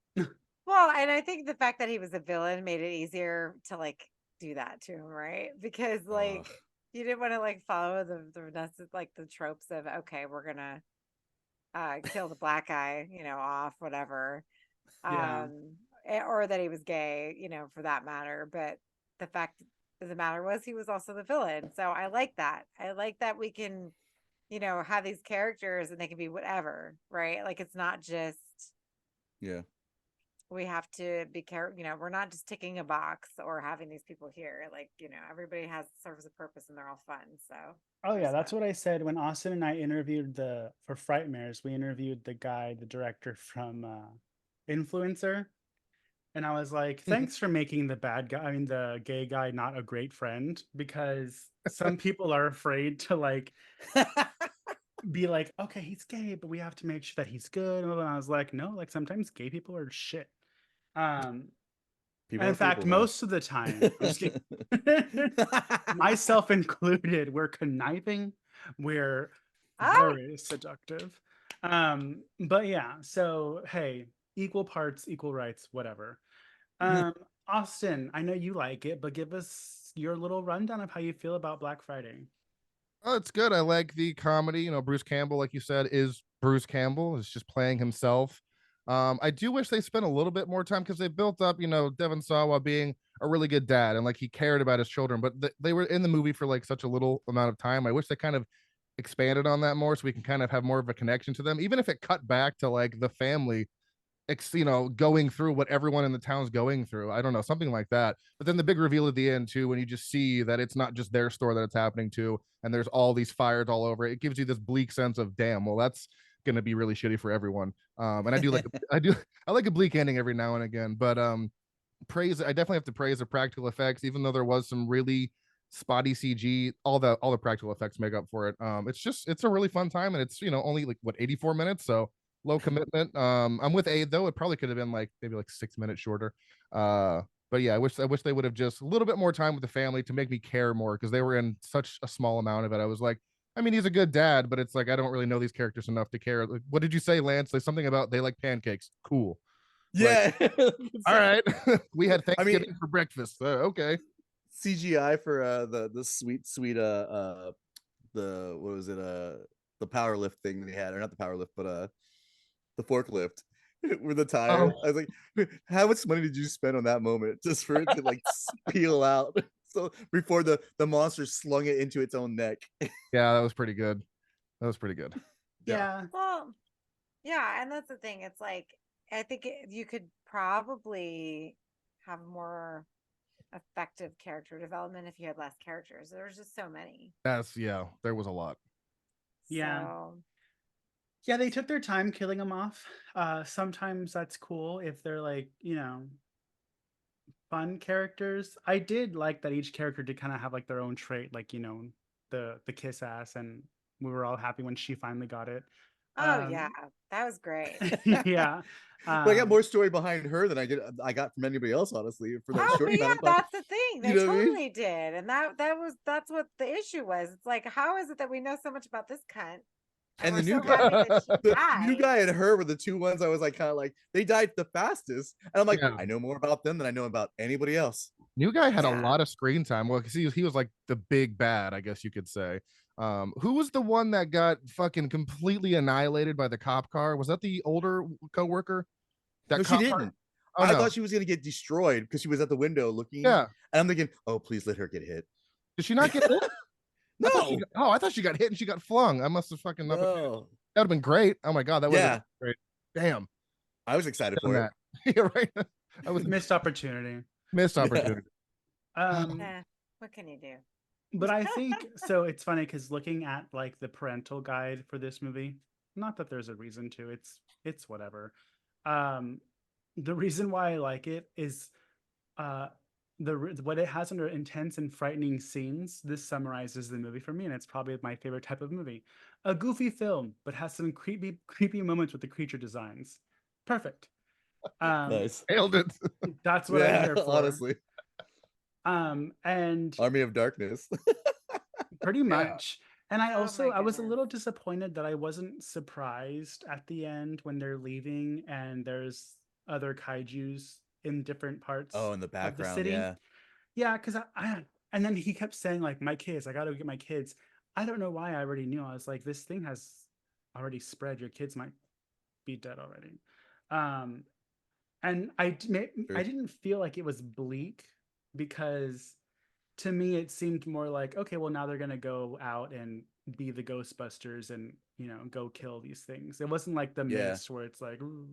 Well, and I think the fact that he was a villain made it easier to like do that to him, right? Because like Ugh. you didn't want to like follow like the tropes of okay, we're gonna kill the black guy, off, whatever. Yeah. Or that he was gay, for that matter. But the fact of the matter was he was also the villain. So I like that. I like that we can, have these characters and they can be whatever, right? Like it's not just Yeah. we have to be careful, we're not just ticking a box or having these people here. Like, everybody serves a purpose and they're all fun. So Oh it yeah, was that's fun. what I said when Austin and I interviewed for Frightmares. We interviewed the director from Influencer, and I was like, "Thanks for making the gay guy, not a great friend, because some people are afraid to like be like, okay, he's gay, but we have to make sure that he's good." And I was like, "No, like sometimes gay people are shit." Um, People and in are fact, people, man. most of the time, I'm just kidding. Myself included, we're conniving, we're Oh, very seductive. But yeah, so hey, equal parts, equal rights, whatever. Um, Austin, I know you like it, but give us your little rundown of how you feel about Black Friday. Oh, it's good. I like the comedy. Bruce Campbell, like you said, is Bruce Campbell. Is just playing himself. I do wish they spent a little bit more time because they built up, Devon Sawa being a really good dad and like he cared about his children, but they were in the movie for like such a little amount of time. I wish they kind of expanded on that more so we can kind of have more of a connection to them, even if it cut back to like the family going through what everyone in the town's going through. I don't know, something like that. But then the big reveal at the end too, when you just see that it's not just their store that it's happening to, and there's all these fires all over it. It gives you this bleak sense of, damn, well, that's gonna be really shitty for everyone. And I do like I like a bleak ending every now and again. But I definitely have to praise the practical effects, even though there was some really spotty CG. All the practical effects make up for it. It's a really fun time, and it's only like what 84 minutes, so low commitment. I'm with Aid though. It probably could have been like maybe like 6 minutes shorter. But yeah, I wish they would have just a little bit more time with the family to make me care more because they were in such a small amount of it. I was like, I mean, he's a good dad, but it's like I don't really know these characters enough to care. Like, what did you say, Lance? Like something about they like pancakes. Cool. Like, Yeah. all right, we had I mean, Thanksgiving for breakfast. Okay. CGI for the sweet the what was it the power lift thing that he had, or not the power lift, but the forklift with the tire. Oh, I was like, how much money did you spend on that moment just for it to like peel out? So before the monster slung it into its own neck. yeah, that was pretty good. That was pretty good. Yeah. Yeah. well, yeah. And that's the thing. It's like, I think you could probably have more effective character development if you had less characters. There was just so many. There was a lot. Yeah. So, Yeah, they took their time killing them off. Sometimes that's cool if they're like, fun characters. I did like that each character did kind of have like their own trait, like, the kiss ass, and we were all happy when she finally got it. oh yeah, that was great. Yeah. But I got more story behind her than I got from anybody else, honestly, for that Oh, short but yeah, amount of time. that's the thing. They You know what I mean? totally did. And that's what the issue was. It's like, how is it that we know so much about this cunt? And the we're new so guy, happy that she the new died. guy and her were the two ones I was like, kind of like, they died the fastest. And I'm like, Yeah. I know more about them than I know about anybody else. New guy had a Yeah. lot of screen time. Well, because he was like the big bad, I guess you could say. Who was the one that got fucking completely annihilated by the cop car? Was that the older coworker? That No, she cop didn't. car? Oh, I no. thought she was gonna get destroyed because she was at the window looking. Yeah. And I'm thinking, oh, please let her get hit. Did she not get hit? No. I thought she got hit and she got flung. I must have fucking not been, that No. would have been great. Oh my god, that would have Yeah. been great. Damn. I was excited Done for it. that. Yeah, right. I was Missed opportunity. missed opportunity. What can you do? But I think so. It's funny because looking at like the parental guide for this movie, not that there's a reason to. It's whatever. The reason why I like it is what it has under intense and frightening scenes. This summarizes the movie for me, and it's probably my favorite type of movie. A goofy film, but has some creepy moments with the creature designs. Perfect. Nice. Nailed it. That's what I'm here for. Honestly. And Army of Darkness. pretty much. And I Oh also my I was a goodness. little disappointed that I wasn't surprised at the end when they're leaving and there's other kaijus in different parts Oh, in the of the background, city. yeah. Yeah, because I and then he kept saying like my kids, I gotta get my kids. I don't know why I already knew. I was like, this thing has already spread. Your kids might be dead already. And I didn't feel like it was bleak because to me it seemed more like, okay, well now they're gonna go out and be the Ghostbusters and go kill these things. It wasn't like the Yeah. Mist where it's like, ooh.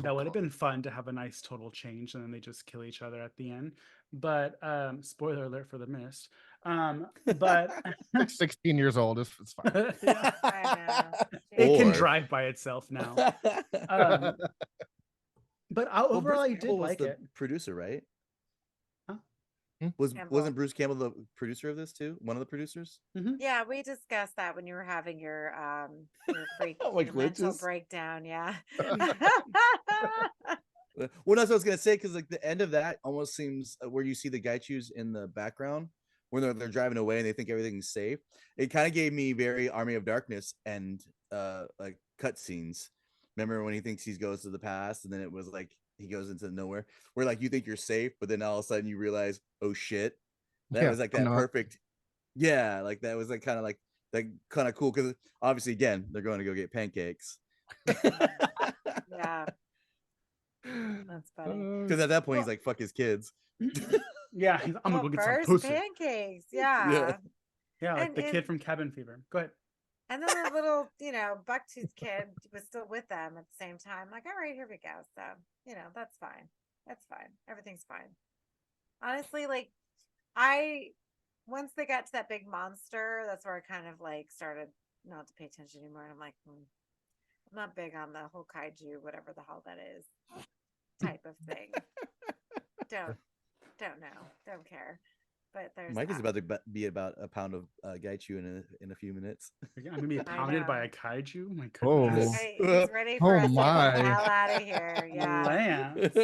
That would have been fun to have a nice total change and then they just kill each other at the end. But spoiler alert for the Mist. But Like 16 years old. It's fine. yeah, I know. it can Or- drive by itself now. But Well, overall, I Bruce did Campbell was like the it. producer, right? Huh? Campbell. Wasn't Bruce Campbell the producer of this too? One of the producers? Yeah, we discussed that when you were having your freak, Oh, my your mental glitches. breakdown. Yeah. Well, that's what I was gonna say because like the end of that almost seems where you see the Gaichus in the background when they're driving away and they think everything's safe. It kind of gave me very Army of Darkness and like cutscenes. Remember when he thinks he goes to the past and then it was like he goes into nowhere where like you think you're safe, but then all of a sudden you realize, oh shit, that Yeah, was like I'm that not. perfect. Yeah, like that was like kind of cool because obviously again they're going to go get pancakes. Yeah, that's funny. Because at that point he's like, fuck his kids. Yeah, I'm gonna Well, go get some first pussy. pancakes. Yeah. Yeah. Yeah, like And- the kid and- from Cabin Fever. Go ahead. And then the little, bucktooth kid was still with them at the same time. Like, all right, here we go. So, that's fine. That's fine. Everything's fine. Honestly, like, once they got to that big monster, that's where I kind of like started not to pay attention anymore. And I'm like, I'm not big on the whole kaiju, whatever the hell that is, type of thing. Don't know. Don't care. But there's Mike is that. about to be about a pound of Gaichu in a few minutes. I'm gonna be I pounded by know. a kaiju. My Oh. goodness. Hey, he's ready for Oh us to get the my. hell out of here. Yeah. Lance.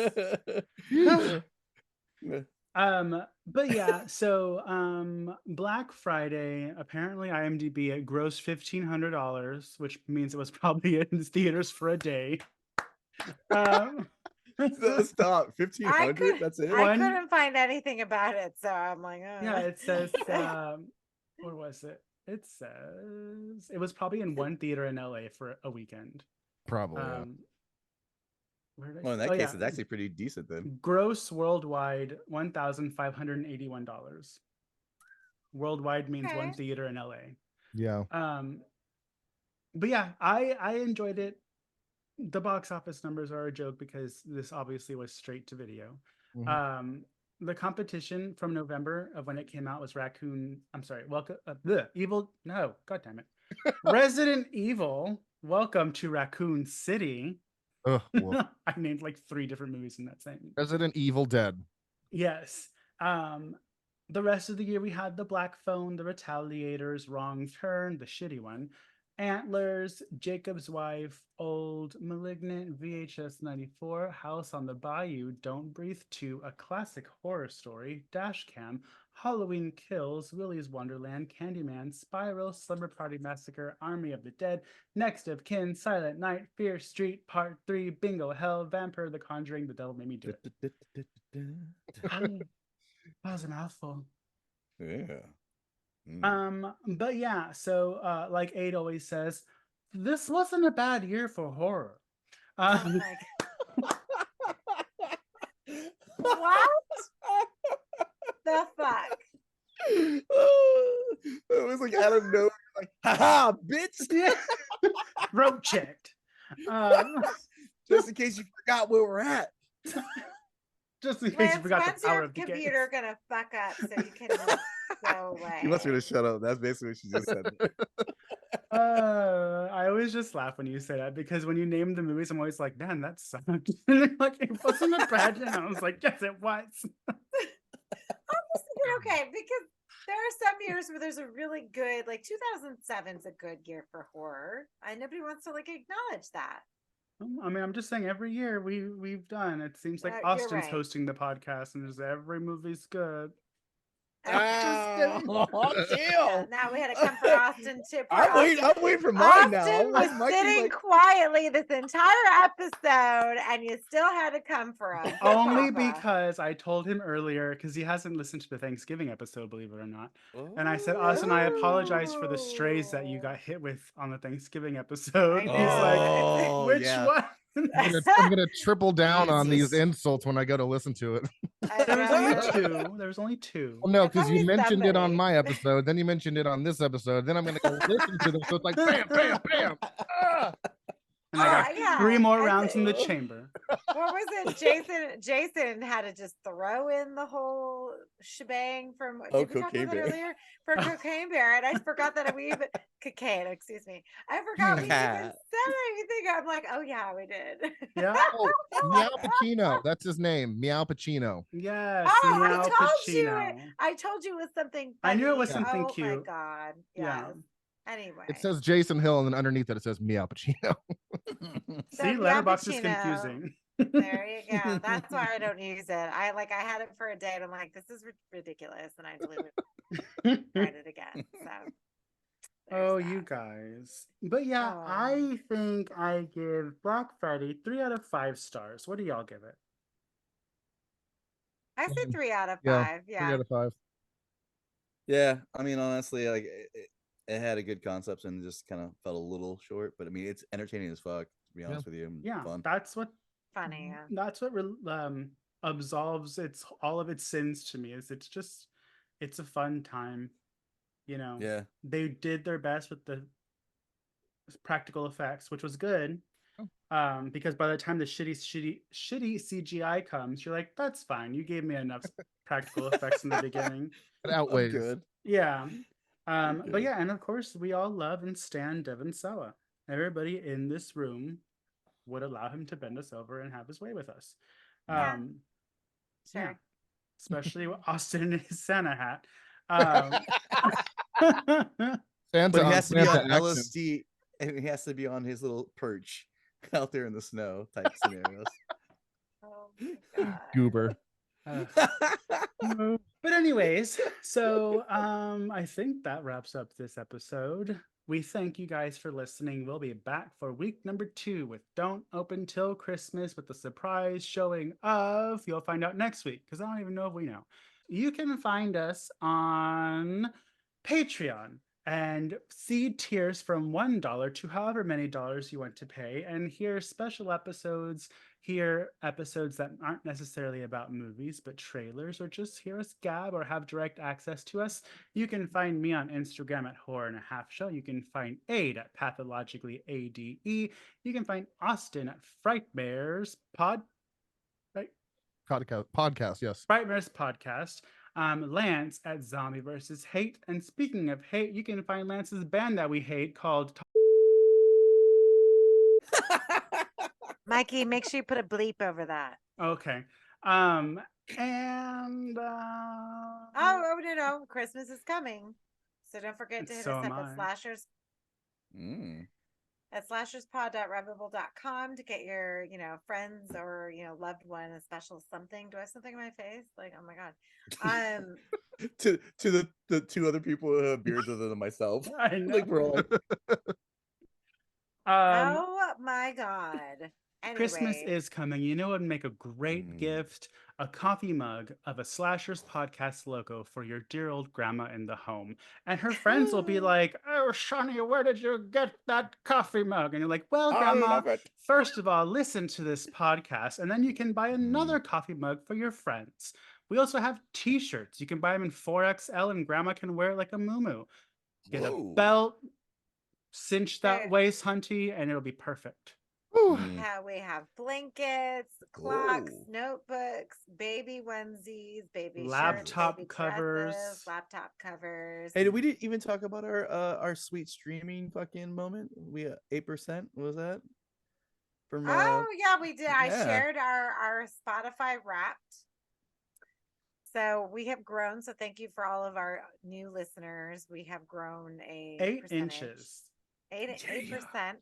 But yeah, so Black Friday, apparently IMDb it grossed $1,500, which means it was probably in theaters for a day. Stop. 1,500. That's it. I One- couldn't find anything about it, so I'm like, Yeah, it says where was it? It says it was probably in one theater in LA for a weekend. Probably. Yeah. Where did I Well, in see- that oh, case, yeah. it's actually pretty decent then. Gross worldwide $1,581. Worldwide means one Okay. theater in LA. Yeah. But yeah, I enjoyed it. The box office numbers are a joke because this obviously was straight to video. The competition from November of when it came out was God damn it. Resident Evil, Welcome to Raccoon City. Ugh, well, I named like 3 different movies in that same. Resident Evil Dead. Yes. The rest of the year we had The Black Phone, The Retaliators, Wrong Turn, the shitty one, Antlers, Jacob's Wife, Old, Malignant, VHS 94, House on the Bayou, Don't Breathe 2, a classic horror story, Dashcam, Halloween Kills, Willy's Wonderland, Candyman, Spiral, Slumber Party Massacre, Army of the Dead, Next of Kin, Silent Night, Fear Street, Part 3, Bingo Hell, Vampire the Conjuring, The Devil Made Me Do It. That was a mouthful. Yeah. But yeah, so like Aid always says, this wasn't a bad year for horror. Oh my What the fuck? It was like out of nowhere, like, haha, bitch. Rope checked. Just in case you forgot where we're at. Just in case Lance, you forgot when's the power your of the computer gates. gonna fuck up so you can go away? You wants me to shut up. That's basically what she just said. I always just laugh when you say that because when you name the movies, I'm always like, man, that sucked. And they're like, it wasn't a bad year. And I was like, yes, it was. I'm just thinking, okay, because there are some years where there's a really good, like 2007 is a good year for horror, and nobody wants to like acknowledge that. I mean, I'm just saying every year we've done. It seems like You're Austin's right. hosting the podcast, and just every movie's good. Oh, Yeah, now we had to come for Austin too. Poor I'm waiting for mine now. Austin was Mikey's sitting like, quietly this entire episode, and you still had to come for him. Poor Only Papa. because I told him earlier, because he hasn't listened to the Thanksgiving episode, believe it or not. And I said, Austin, I apologize for the strays that you got hit with on the Thanksgiving episode. I He's know. like, which yeah. one? I'm gonna triple down on these Jesus. insults when I go to listen to it. There was only 2. There was only 2. Well, no, There's because you always mentioned it on somebody. my episode, then you mentioned it on this episode, then I'm gonna go listen to them. So it's like bam, bam, bam. Ah! And I got yeah. 3 more I rounds in the see. chamber. What was it? Jason had to just throw in the whole shebang from did we talk Cocaine about that Bear. earlier? For Cocaine Bear. And I forgot that we even cocaine, excuse me. I forgot we even said anything. I'm like, oh yeah, we did. Yeah. Oh, Meow Pacino. That's his name. Meow Pacino. Yes. Oh, Meow Pacino. I told you it was something I knew it funny. was something Oh my cute. god. Yeah. Yes. Anyway. It says Jason Hill, and then underneath it, it says Meow Pacino. So, See, Meow letterbox is Pacino. confusing. There you go. That's why I don't use it. I had it for a day and I'm like, this is ridiculous. And I deleted it, tried it again. So Oh, there's you that. guys. But yeah, Oh. I think I give Black Friday 3 out of 5 stars. What do y'all give it? I say 3 out of Yeah, 5. 3 Yeah. out of 5. Yeah, I mean, honestly, like it had a good concept and just kind of fell a little short. But I mean, it's entertaining as fuck. To be honest with you, and Yeah, fun. that's what Funny. Yeah. that's what absolves all of its sins to me. Is it's a fun time. You know, Yeah, they did their best with the practical effects, which was good. Because by the time the shitty CGI comes, you're like, that's fine. You gave me enough practical effects in the beginning. It I'm outweighs. good. Yeah. But Okay. yeah, and of course we all love and stand Devon Sawa. Everybody in this room would allow him to bend us over and have his way with us. Yeah. Yeah. Sure. Especially with Austin in his Santa hat. Santa But he on has to be Santa on action. LSD, and he has to be on his little perch out there in the snow type scenarios. Oh my God. Goober. But anyways, so I think that wraps up this episode. We thank you guys for listening. We'll be back for week number 2 with Don't Open Till Christmas with the surprise showing of, you'll find out next week because I don't even know if we know. You can find us on Patreon and see tiers from $1 to however many dollars you want to pay, and hear special episodes, hear episodes that aren't necessarily about movies but trailers, or just hear us gab or have direct access to us. You can find me on Instagram at Horror and a Half Show. You can find Aid at Pathologically ADE. You can find Austin at Frightmares Pod. Right? Podcast, yes. Brightverse podcast. Lance at Zombie versus Hate. And speaking of hate, you can find Lance's band that we hate called. Mikey, make sure you put a bleep over that. Okay. And Oh, no. Christmas is coming. So don't forget to And hit so us am up I. at slasherspod.redbubble.com to get your, friends or, loved one a special something. Do I have something in my face? Like, oh my God. to the two other people who have beards other than myself. I know. Like we're all like, Oh my God. Christmas Anyway, is coming. You know what would make a great gift? A coffee mug of a Slashers podcast logo for your dear old grandma in the home. And her friends will be like, "Oh, Shani, where did you get that coffee mug?" And you're like, "Well, I grandma, love it. first of all, listen to this podcast, and then you can buy another coffee mug for your friends." We also have t-shirts. You can buy them in 4XL and grandma can wear it like a muumuu. Get a Whoa. belt, cinch that There- waist, hunty, and it'll be perfect. we have blankets, clocks, Ooh. notebooks, baby onesies, baby Laptop shirts, baby covers. dresses, laptop covers. Hey, we didn't even talk about our sweet streaming fucking moment. We 8%. What was that? From Oh yeah, we did. I yeah. shared our Spotify Wrapped. So we have grown. So thank you for all of our new listeners. We have grown a 8 percentage. inches. 8%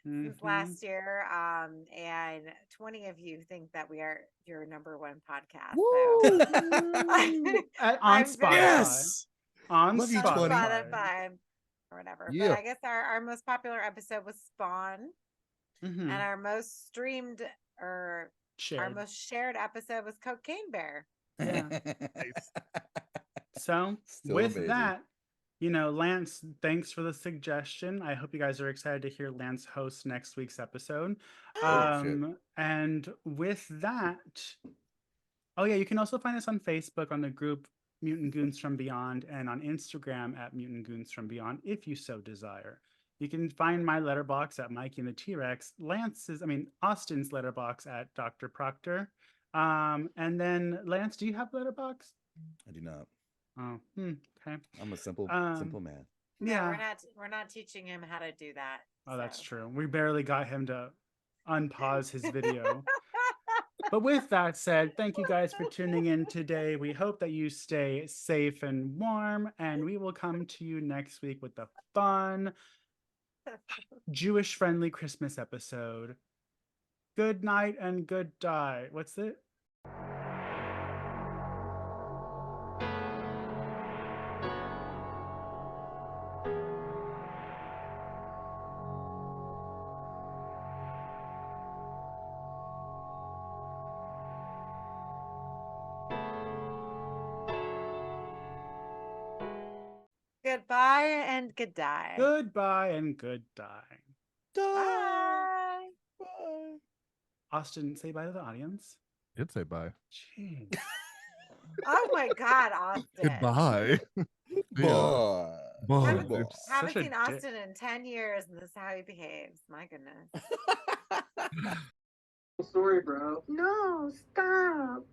since Mhm. last year. And 20 of you think that we are your number one podcast. Woo! So On I'm Spotify. very- Yes. On Love you, on 20. Spotify or whatever. Yeah. But I guess our most popular episode was Spawn. Mhm. And our most streamed or our Shared. most shared episode was Cocaine Bear. Yeah. So Still with amazing. that, Lance, thanks for the suggestion. I hope you guys are excited to hear Lance host next week's episode. Oh, shit. And with that, oh yeah, you can also find us on Facebook on the group Mutant Goons from Beyond and on Instagram at Mutant Goons from Beyond if you so desire. You can find my letterbox at Mikey and the T-Rex, Austin's letterbox at Dr. Proctor. And then Lance, do you have letterbox? I do not. Oh, okay. I'm a simple man. No, Yeah. we're not teaching him how to do that. Oh, that's so. true. We barely got him to unpause his video. But with that said, thank you guys for tuning in today. We hope that you stay safe and warm, and we will come to you next week with a fun, Jewish-friendly Christmas episode. Good night and good die. What's it? Goodbye and good die. Goodbye and good die. Bye. Bye. Austin, say bye to the audience. Did say bye. Jeez. Oh my God, Austin. Goodbye. Yeah. Bye. Bye. Haven't, Bye. haven't Such a seen dick. Austin in 10 years, and this is how he behaves. My goodness. Sorry, bro. No, stop.